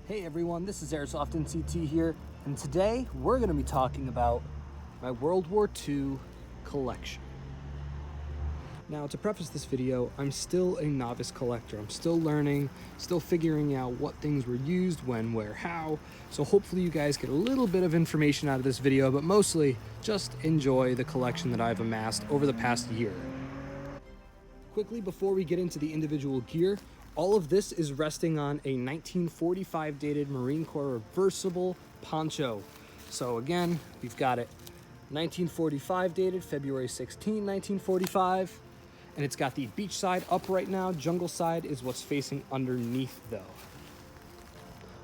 Hey everyone, this is Airsoft NCT here, and today we're going to be talking about my World War II collection. Now, to preface this video, I'm still a novice collector. I'm still learning, still figuring out what things were used, when, where, how. So hopefully you guys get a little bit of information out of this video, but mostly just enjoy the collection that I've amassed over the past year. Quickly, before we get into the individual gear, all of this is resting on a 1945 dated Marine Corps reversible poncho. So again, we've got it 1945 dated, February 16, 1945. And it's got the beach side up right now. Jungle side is what's facing underneath though.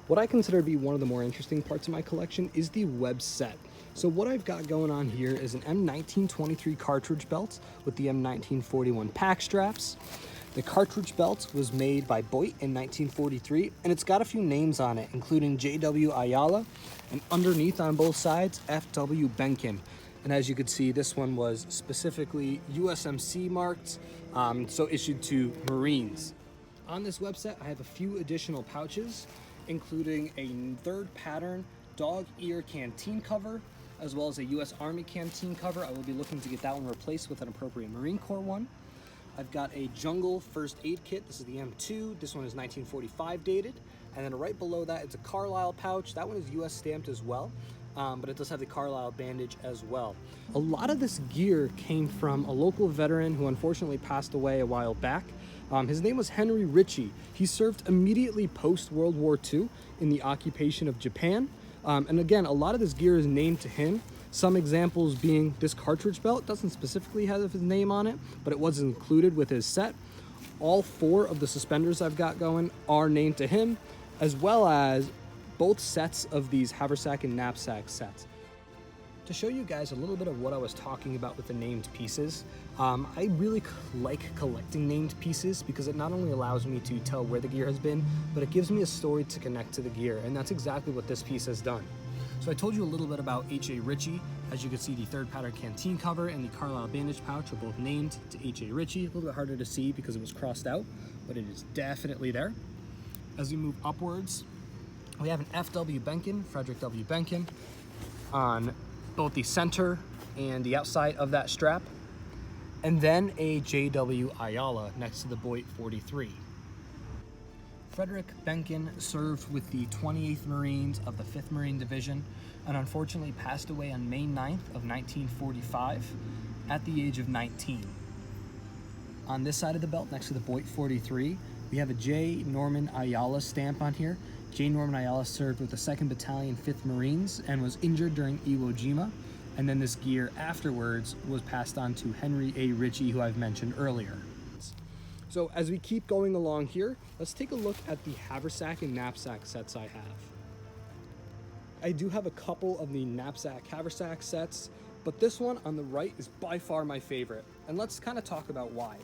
What I consider to be one of the more interesting parts of my collection is the web set. So what I've got going on here is an M1923 cartridge belt with the M1941 pack straps. The cartridge belt was made by Boyd in 1943, and it's got a few names on it, including WWII, and underneath on both sides, FW Benkin. And as you can see, this one was specifically USMC marked, so issued to Marines. On this website, I have a few additional pouches, including a third pattern dog ear canteen cover, as well as a US Army canteen cover. I will be looking to get that one replaced with an appropriate Marine Corps one. I've got a jungle first aid kit. This is the M2. This one is 1945 dated. And then right below that, it's a Carlisle pouch. That one is US stamped as well, but it does have the Carlisle bandage as well. A lot of this gear came from a local veteran who unfortunately passed away a while back. His name was Henry Ritchie. He served immediately post World War II in the occupation of Japan. And again, a lot of this gear is named to him. Some examples being this cartridge belt doesn't specifically have his name on it, but it was included with his set. All four of the suspenders I've got going are named to him, as well as both sets of these Haversack and knapsack sets. To show you guys a little bit of what I was talking about with the named pieces, I really like collecting named pieces because it not only allows me to tell where the gear has been, but it gives me a story to connect to the gear, and that's exactly what this piece has done. So I told you a little bit about H.A. Ritchie. As you can see, the third pattern canteen cover and the Carlisle bandage pouch are both named to H.A. Ritchie. A little bit harder to see because it was crossed out, but it is definitely there. As we move upwards, we have an F.W. Benkin, Frederick W. Benkin, on both the center and the outside of that strap, and then a J.W. Ayala next to the Boyd 43. Frederick Benkin served with the 28th Marines of the 5th Marine Division and unfortunately passed away on May 9th of 1945 at the age of 19. On this side of the belt, next to the Boyd 43, we have a J. Norman Ayala stamp on here. J. Norman Ayala served with the 2nd Battalion 5th Marines and was injured during Iwo Jima, and then this gear afterwards was passed on to Henry A. Ritchie, who I've mentioned earlier. So as we keep going along here, let's take a look at the Haversack and knapsack sets I have. I do have a couple of the knapsack Haversack sets, but this one on the right is by far my favorite. And let's kind of talk about why.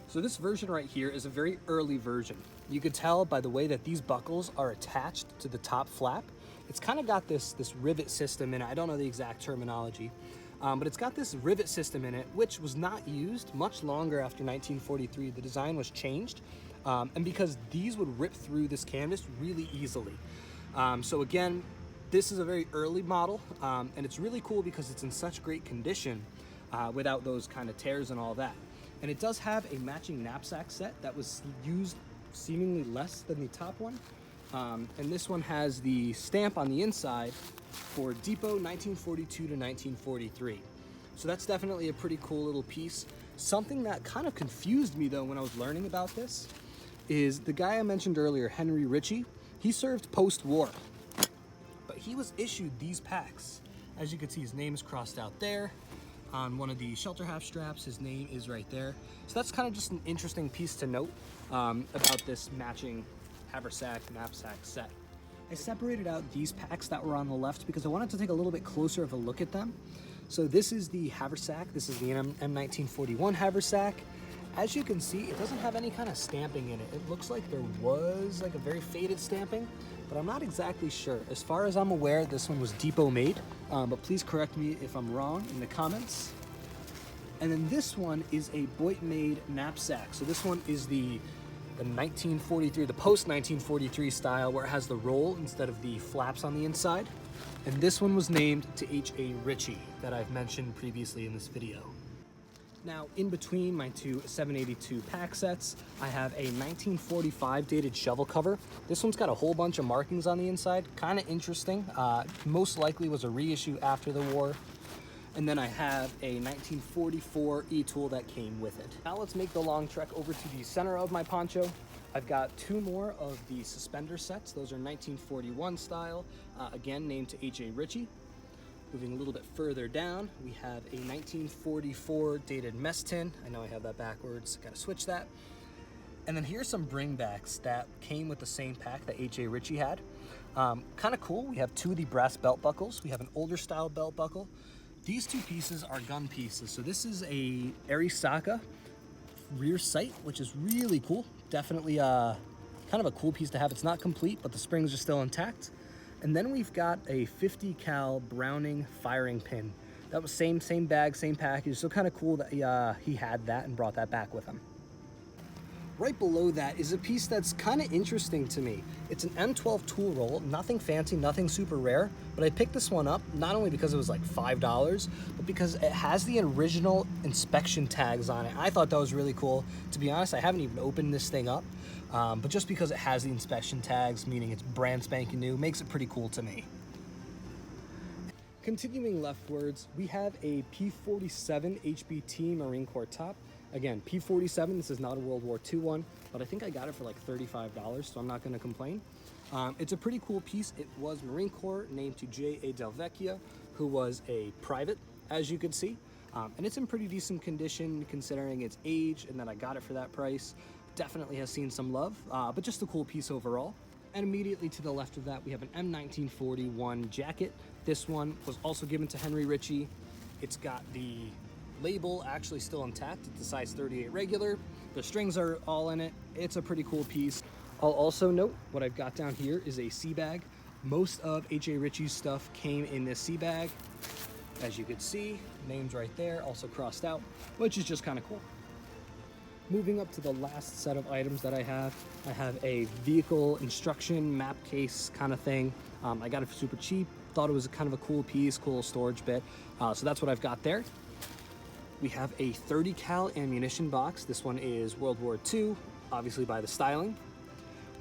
So this version right here is a very early version. You could tell by the way that these buckles are attached to the top flap. It's kind of got this rivet system in it. I don't know the exact terminology. But it's got this rivet system in it, which was not used much longer after 1943. The design was changed, and because these would rip through this canvas really easily. So again, this is a very early model, and it's really cool because it's in such great condition without those kind of tears and all that. And it does have a matching knapsack set that was used seemingly less than the top one. And this one has the stamp on the inside for Depot 1942 to 1943. So that's definitely a pretty cool little piece. Something that kind of confused me though when I was learning about this is the guy I mentioned earlier, Henry Ritchie. He served post-war, but he was issued these packs. As you can see, his name is crossed out there. On one of the shelter half straps, his name is right there. So that's kind of just an interesting piece to note about this matching Haversack knapsack set. I separated out these packs that were on the left because I wanted to take a little bit closer of a look at them. So this is the Haversack. This is the M1941 Haversack. As you can see, it doesn't have any kind of stamping in it. It looks like there was like a very faded stamping, but I'm not exactly sure. As far as I'm aware, this one was Depot made, but please correct me if I'm wrong in the comments. And then this one is a Boyd made knapsack. So this one is the the 1943, the post-1943 style where it has the roll instead of the flaps on the inside. And this one was named to H.A. Ritchie that I've mentioned previously in this video. Now, in between my two 782 pack sets, I have a 1945 dated shovel cover. This one's got a whole bunch of markings on the inside, kind of interesting. Most likely was a reissue after the war. And then I have a 1944 e-tool that came with it. Now let's make the long trek over to the center of my poncho. I've got two more of the suspender sets. Those are 1941 style, again named to H.A. Ritchie. Moving a little bit further down, we have a 1944 dated mess tin. I know I have that backwards, gotta switch that. And then here's some bringbacks that came with the same pack that H.A. Ritchie had. Kind of cool, we have two of the brass belt buckles. We have an older style belt buckle. These two pieces are gun pieces. So this is a Arisaka rear sight, which is really cool. Definitely kind of a cool piece to have. It's not complete, but the springs are still intact. And then we've got a 50 cal Browning firing pin. That was same bag, same package. So kind of cool that he had that and brought that back with him. Right below that is a piece that's kind of interesting to me. It's an M12 tool roll, nothing fancy, nothing super rare, but I picked this one up not only because it was like $5, but because it has the original inspection tags on it. I thought that was really cool. To be honest, I haven't even opened this thing up, but just because it has the inspection tags, meaning it's brand spanking new, makes it pretty cool to me. Continuing leftwards, we have a P-47 HBT Marine Corps top. Again, P-47, this is not a World War II one, but I think I got it for like $35, so I'm not gonna complain. It's a pretty cool piece. It was Marine Corps, named to J.A. Del Vecchia, who was a private, as you could see. And it's in pretty decent condition considering its age and that I got it for that price. Definitely has seen some love, but just a cool piece overall. And immediately to the left of that, we have an M1941 jacket. This one was also given to Henry Ritchie. It's got the label actually still intact. It's a size 38 regular. The strings are all in it. It's a pretty cool piece. I'll also note what I've got down here is a sea bag. Most of H.A. Ritchie's stuff came in this sea bag. As you can see, names right there, also crossed out, which is just kind of cool. Moving up to the last set of items that I have a vehicle instruction map case kind of thing. I got it for super cheap. Thought it was kind of a cool piece, cool storage bit. So that's what I've got there. We have a 30 cal ammunition box. This one is World War II, obviously by the styling.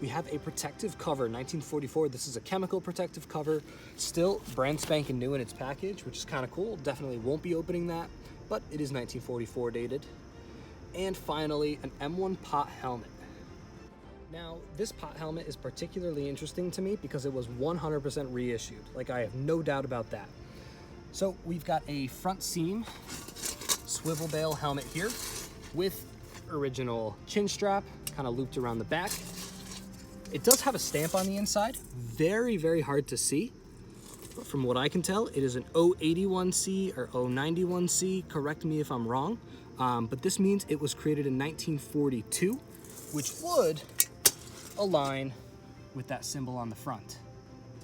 We have a protective cover, 1944. This is a chemical protective cover, still brand spanking new in its package, which is kind of cool. Definitely won't be opening that, but it is 1944 dated. And finally, an M1 pot helmet. Now, this pot helmet is particularly interesting to me because it was 100% reissued. Like, I have no doubt about that. So we've got a front seam swivel bail helmet here with original chin strap kind of looped around the back. It does have a stamp on the inside, very, very hard to see. But from what I can tell, it is an 081C or 091C, correct me if I'm wrong. But this means it was created in 1942, which would align with that symbol on the front.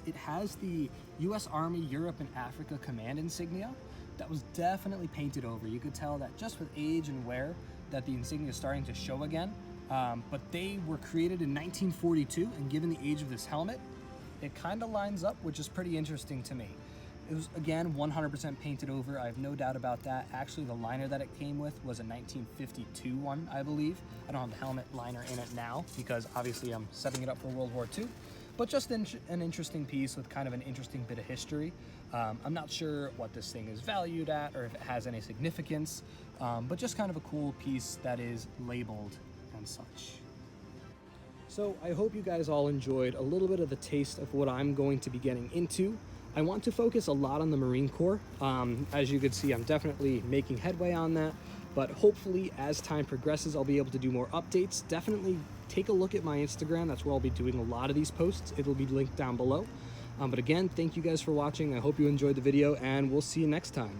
It has the US Army Europe and Africa Command insignia that was definitely painted over. You could tell that just with age and wear that the insignia is starting to show again. But they were created in 1942, and given the age of this helmet, it kind of lines up, which is pretty interesting to me. It was, again, 100% painted over. I have no doubt about that. Actually, the liner that it came with was a 1952 one, I believe. I don't have the helmet liner in it now because obviously I'm setting it up for World War II. But just an interesting piece with kind of an interesting bit of history. I'm not sure what this thing is valued at or if it has any significance, but just kind of a cool piece that is labeled and such. So I hope you guys all enjoyed a little bit of the taste of what I'm going to be getting into. I want to focus a lot on the Marine Corps. As you can see, I'm definitely making headway on that, but hopefully as time progresses, I'll be able to do more updates. Definitely take a look at my Instagram. That's where I'll be doing a lot of these posts. It'll be linked down below. But again, thank you guys for watching. I hope you enjoyed the video, and we'll see you next time.